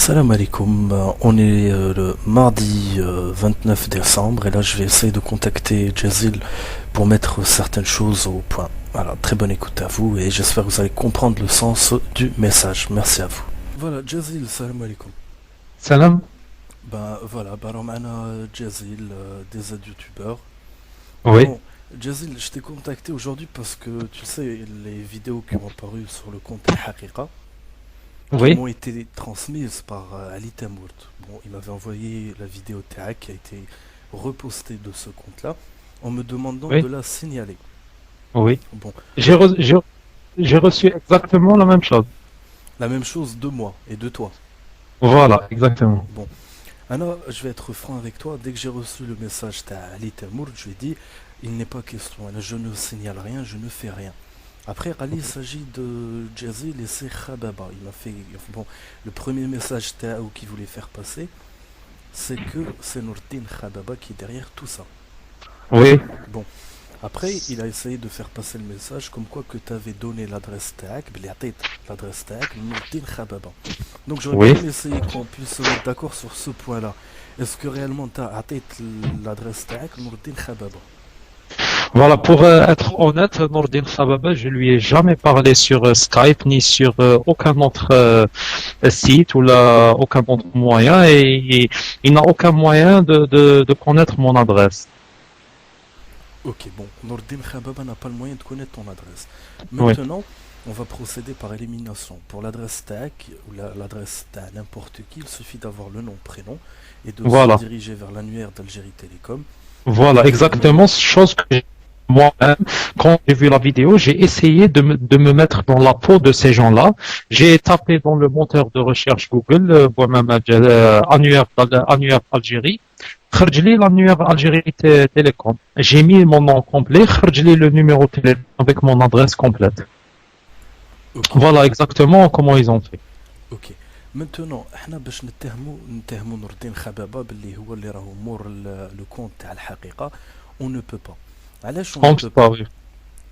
Salam alaikum. On est le mardi 29 décembre et là je vais essayer de contacter Jazil pour mettre certaines choses au point. Voilà, très bonne écoute à vous et j'espère que vous allez comprendre le sens du message. Merci à vous. Voilà, Jazil, salam alaikum. Salam. Ben voilà, معنا Jazil, des aides youtubeurs. Oui, Bon, Jazil, je t'ai contacté aujourd'hui parce que tu sais, les vidéos qui ont apparu sur le compte Haqiqa, qui oui, m'ont été transmises par Ali Tamourt. Bon, il m'avait envoyé la vidéo TAC qui a été repostée de ce compte-là en me demandant oui, de la signaler. oui. Bon, J'ai re- j'ai- j'ai reçu exactement la même chose. la même chose de moi et de toi. Voilà, exactement. Bon, alors je vais être franc avec toi. Dès que j'ai reçu le message d'Ali Tamourt, je lui ai dit il n'est pas question, je ne signale rien, je ne fais rien. Après, Ali, il s'agit de Jazil et c'est Khababa. Il m'a fait. Bon, le premier message Tao qu'il voulait faire passer, c'est que c'est Nourdin Khababa qui est derrière tout ça. Oui, Bon, après, il a essayé de faire passer le message comme quoi que tu avais donné l'adresse TAC, l'adresse TAC, Nourdin Khababa. Donc j'aurais bien oui. aimé essayer qu'on puisse se mettre d'accord sur ce point-là. Est-ce que réellement tu as l'adresse TAC, Nourdin Khababa? Voilà, pour être honnête, Nordin Khababa, je lui ai jamais parlé sur Skype ni sur aucun autre site ou aucun autre moyen et il n'a aucun moyen de connaître mon adresse. Ok, bon, Nourdin Khababa n'a pas le moyen de connaître ton adresse. Oui, Maintenant, on va procéder par élimination. Pour l'adresse TAC ou l'adresse TAC n'importe qui, il suffit d'avoir le nom, prénom et de se voilà. diriger vers l'annuaire d'Algérie Télécom. Voilà, Et exactement, chose que moi-même, quand j'ai vu la vidéo, j'ai essayé de me mettre dans la peau de ces gens-là. J'ai tapé dans le moteur de recherche Google, moi-même, annuaire Algérie, خرج لي l'annuaire Algérie Télécom. J'ai mis mon nom complet, خرج لي le numéro de téléphone avec mon adresse complète. ok, Voilà exactement comment ils ont fait. ok. Maintenant, احنا باش نتهمو نور الدين خبابة باللي هو اللي راهو مور لو كونت تاع الحقيقة. On ne peut pas. علاش on ne Donc, peut c'est pas pas؟ vrai.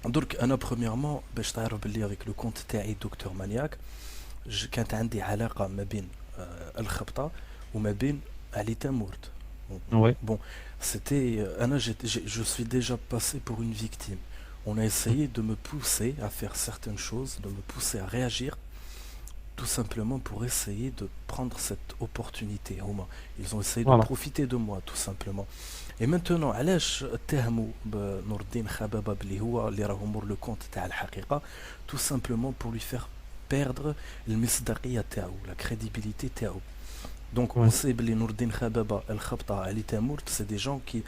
درك انا premièrement باش تعرف باللي avec le compte تاعي دكتور مانياك كانت عندي علاقة ما بين الخبطة وما بين علي تامورت. Oui, Bon, c'était je suis déjà passé pour une victime. On a essayé de me pousser à faire certaines choses, de me pousser à réagir tout simplement pour essayer de prendre cette opportunité. Ils ont essayé de voilà. profiter de moi, tout simplement. Et maintenant, علاش اتهموا بنور الدين خبابة اللي هو اللي راهو مور لو كونت تاع الحقيقة tout simplement pour lui faire perdre المصداقية تاعو, la crédibilité تاعو. Donc on Oui, sait que Nourdin Khababa, El Khabta, Ali Tamourt, c'est des gens qui,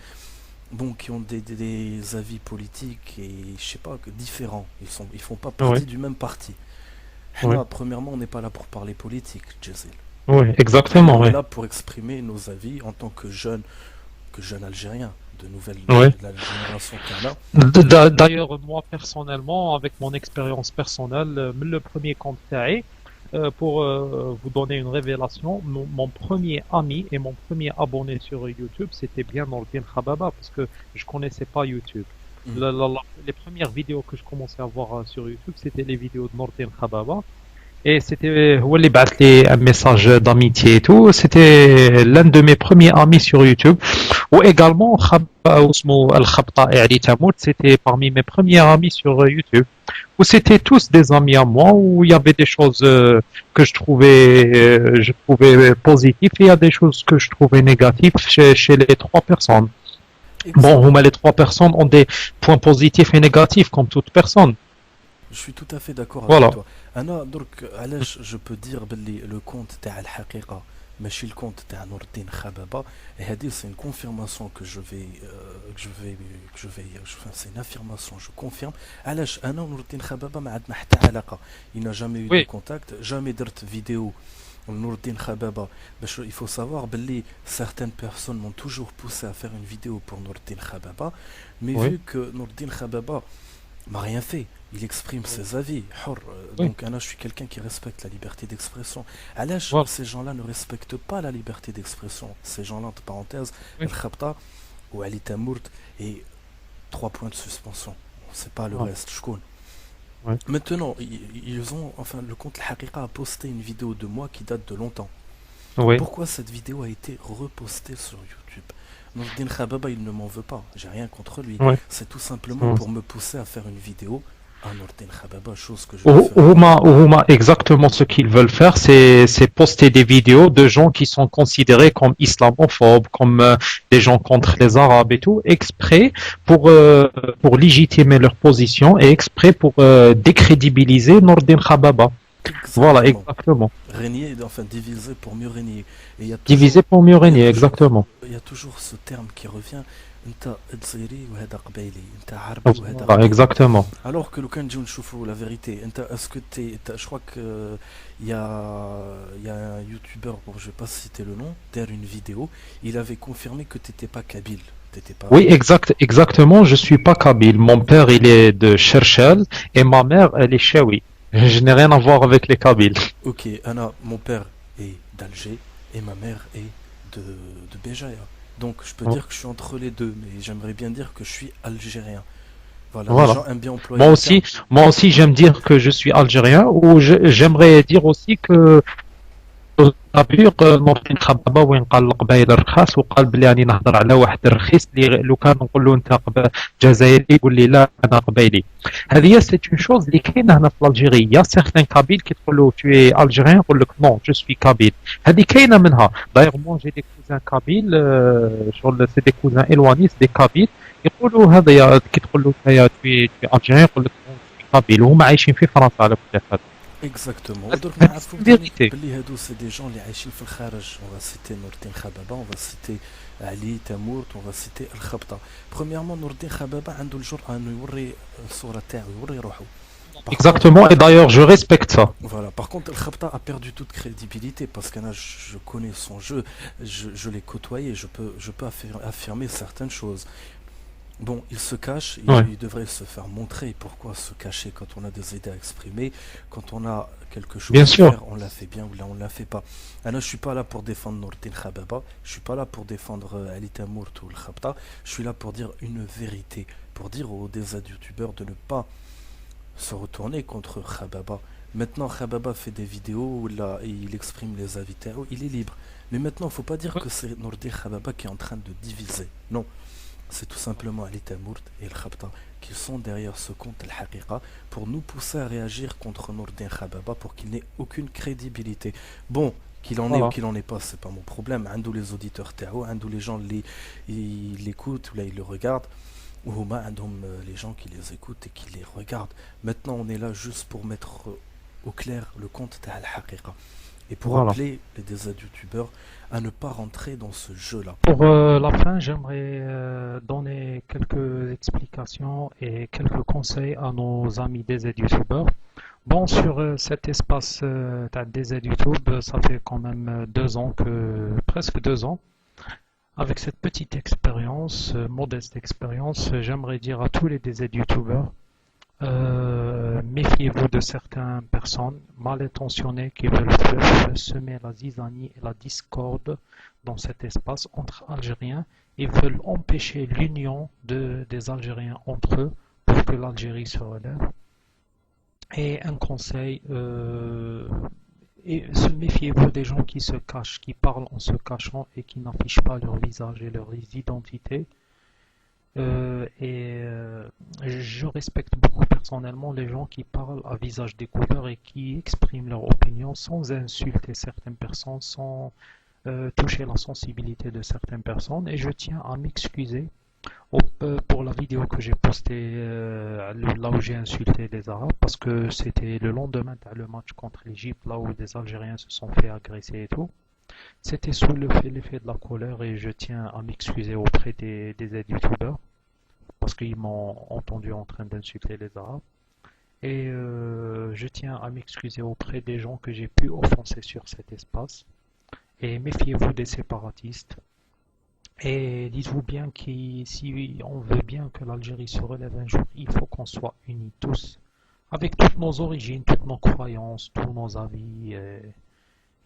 bon, qui ont des avis politiques et je sais pas, différents. Ils font pas oui, partie du même parti. oui, Là, premièrement, on n'est pas là pour parler politique, Jazil. oui, On exactement, est oui. là pour exprimer nos avis en tant que jeune Algérien, Oui. de la génération qu'on a. D'ailleurs, moi personnellement, avec mon expérience personnelle, le premier compte TAE, pour vous donner une révélation, mon premier ami et mon premier abonné sur YouTube, c'était bien Nordin Khababa, parce que je connaissais pas YouTube. Hmm. Les premières vidéos que je commençais à voir sur YouTube, c'était les vidéos de Nordin Khababa. Et c'était Wally Batley, un message d'amitié et tout. C'était l'un de mes premiers amis sur YouTube. Ou également, Ousmou Al-Khabta et Ali Tamout, c'était parmi mes premiers amis sur YouTube. Où c'était tous des amis à moi, où il y avait des choses que je trouvais positives et il y a des choses que je trouvais négatives chez les trois personnes. Bon, Exactement. les trois personnes ont des points positifs et négatifs, comme toute personne. Je suis tout à fait d'accord avec Voilà. toi. Ana, donc, علاش je peux dire باللي le compte تاع الحقيقة ماشي le compte تاع نور الدين خبابة. Et هذه c'est une confirmation enfin, c'est une affirmation, je confirme. علاش أنا ونور الدين خبابة ما عندنا حتى علاقة. Il n'a jamais eu de Oui, contact, jamais درت vidéo نور الدين خبابة. Il faut savoir باللي certaines personnes m'ont toujours poussé à faire une vidéo pour نور الدين خبابة, mais oui, vu que نور الدين خبابة m'a rien fait. Il exprime oui, ses avis. oui, Donc, Anna, je suis quelqu'un qui respecte la liberté d'expression. Alash, voilà, ces gens-là ne respectent pas la liberté d'expression. Ces gens-là, entre parenthèses, El oui, Khabta ou Ali Tamourt, et 3 points de suspension. C'est pas le voilà, reste, je connais. ouais, Maintenant, ils ont, enfin, le compte Al Haqiqa a posté une vidéo de moi qui date de longtemps. Oui, Pourquoi cette vidéo a été repostée sur YouTube? Nourdine Khababa, il ne m'en veut pas, j'ai rien contre lui. oui. C'est tout simplement Mm. pour me pousser à faire une vidéo à Nourdine Khababa, chose que je ne ferai pas. Exactement ce qu'ils veulent faire, c'est poster des vidéos de gens qui sont considérés comme islamophobes, comme des gens contre les Arabes et tout, exprès pour légitimer leur position et exprès pour décrédibiliser Nordin Khababa. Voilà, Exactement. exactement. Régner, enfin diviser pour mieux régner. Et Diviser pour mieux il y a régner, toujours, exactement. il y a toujours ce terme qui revient. انت تصيري وهذا قبايلي انت عربي وهذا Voilà, قبايلي. exactement. Alors que le quand نجيو نشوفوا la vérité, est-ce que je crois que il y a un youtubeur, bon je vais pas citer le nom, derrière une vidéo, il avait confirmé que t'étais pas kabyle, t'étais pas. Oui, exactement. Je suis pas kabyle. Mon père, il est de Cherchel et ma mère, elle est chaoui. Je n'ai rien à voir avec les Kabyles. Ok, Anna, mon père est d'Alger et ma mère est de, de Béjaïa. Donc je peux dire que je suis entre les deux, mais j'aimerais bien dire que je suis algérien. Voilà, les Voilà. gens aiment bien employer le terme. Moi aussi, j'aime dire que je suis algérien ou j'aimerais dire aussi que الطبيب نورتين خبابة وين قال القبايل رخاص وقال بلي راني نهضر على واحد الرخيص اللي لو كان نقول له انت جزائري يقول لي لا انا قبايلي. هذه سي اون شوز اللي كاينه هنا في الجيري. يا سيغتان كابيل كي تقول له تو اي الجيريان يقول لك نو جو سوي كابيل. هذه كاينه منها. دايوغ مون جي دي كوزان كابيل شغل سي دي كوزان الوانيس دي كابيل يقولوا هذا كي تقول له انت تو الجيريان يقول لك نو جو سوي كابيل وهما عايشين في فرنسا على كل حال. Exactement. هذه ودرك نعرفوا بلي فيريتي. هادو سي دي جون اللي عايشين في الخارج. On va citer نوردين خبابة, on va citer علي تامورت, on va citer الخبطة. Premièrement, نوردين خبابة عنده الجرأة انه يوري الصورة تاعو, يوري روحو. Par contre, Exactement, et d'ailleurs, je respecte ça. voilà. Par contre, El Khabta a perdu toute crédibilité parce que là, je connais son jeu, je l'ai côtoyé, je peux affirmer certaines choses. Bon, il se cache, Ouais. il devrait se faire montrer. Pourquoi se cacher quand on a des idées à exprimer, quand on a quelque chose Bien à sûr. faire, on la fait bien ou là on la fait pas. Alors, je suis pas là pour défendre Nourdin Khababa, je suis pas là pour défendre Ali Tamourt ou le Khabta, je suis là pour dire une vérité, pour dire aux des youtubeurs de ne pas se retourner contre Khababa. Maintenant, Khababa fait des vidéos où là, il exprime les avis, il est libre. Mais maintenant, il ne faut pas dire Ouais. que c'est Nourdin Khababa qui est en train de diviser. Non, c'est tout simplement Ali Tamourt et le Khabta qui sont derrière ce compte Al-Haqiqa pour nous pousser à réagir contre Nourdin Khababa pour qu'il n'ait aucune crédibilité. Bon, qu'il en ait ou Voilà. qu'il en ait pas, c'est pas mon problème. Andou les auditeurs Tao, Andou les gens ils l'écoutent ou là ils le regardent. Ou huma عندهم les gens qui les écoutent et qui les regardent. Maintenant, on est là juste pour mettre au clair le compte de Al-Haqiqa et pour Voilà. appeler des youtubeurs à ne pas rentrer dans ce jeu-là. Pour la fin, j'aimerais donner quelques explications et quelques conseils à nos amis des youtubeurs. Bon, sur cet espace des YouTube, ça fait quand même 2 ans presque 2 ans. Avec cette petite expérience, modeste expérience, j'aimerais dire à tous les DZ youtubeurs, méfiez-vous de certaines personnes mal intentionnées qui veulent semer la zizanie et la discorde dans cet espace entre Algériens et veulent empêcher l'union des Algériens entre eux pour que l'Algérie se relève. Et un conseil, méfiez-vous des gens qui se cachent, qui parlent en se cachant et qui n'affichent pas leur visage et leur identité. Je respecte beaucoup personnellement les gens qui parlent à visage découvert et qui expriment leur opinion sans insulter certaines personnes, sans toucher la sensibilité de certaines personnes. Et je tiens à m'excuser pour la vidéo que j'ai postée là où j'ai insulté les Arabes, parce que c'était le lendemain le match contre l'Égypte, là où des Algériens se sont fait agresser et tout. C'était sous l'effet de la colère et je tiens à m'excuser auprès des aides-youtubeurs parce qu'ils m'ont entendu en train d'insulter les Arabes. Et je tiens à m'excuser auprès des gens que j'ai pu offenser sur cet espace. Et méfiez-vous des séparatistes. Et dites-vous bien que si on veut bien que l'Algérie se relève un jour, il faut qu'on soit unis tous, avec toutes nos origines, toutes nos croyances, tous nos avis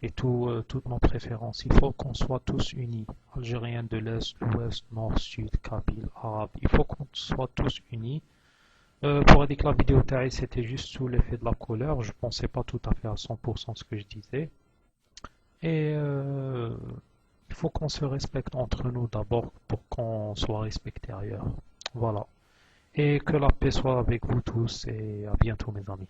et toutes nos préférences. Il faut qu'on soit tous unis, Algériens de l'Est, l'Ouest, Nord, Sud, Kabyles, Arabes. Il faut qu'on soit tous unis. Pour dire que la vidéo taille, c'était juste sous l'effet de la colère. Je pensais pas tout à fait à 100% ce que je disais. Et faut qu'on se respecte entre nous d'abord pour qu'on soit respecté ailleurs. Voilà. Et que la paix soit avec vous tous et à bientôt mes amis.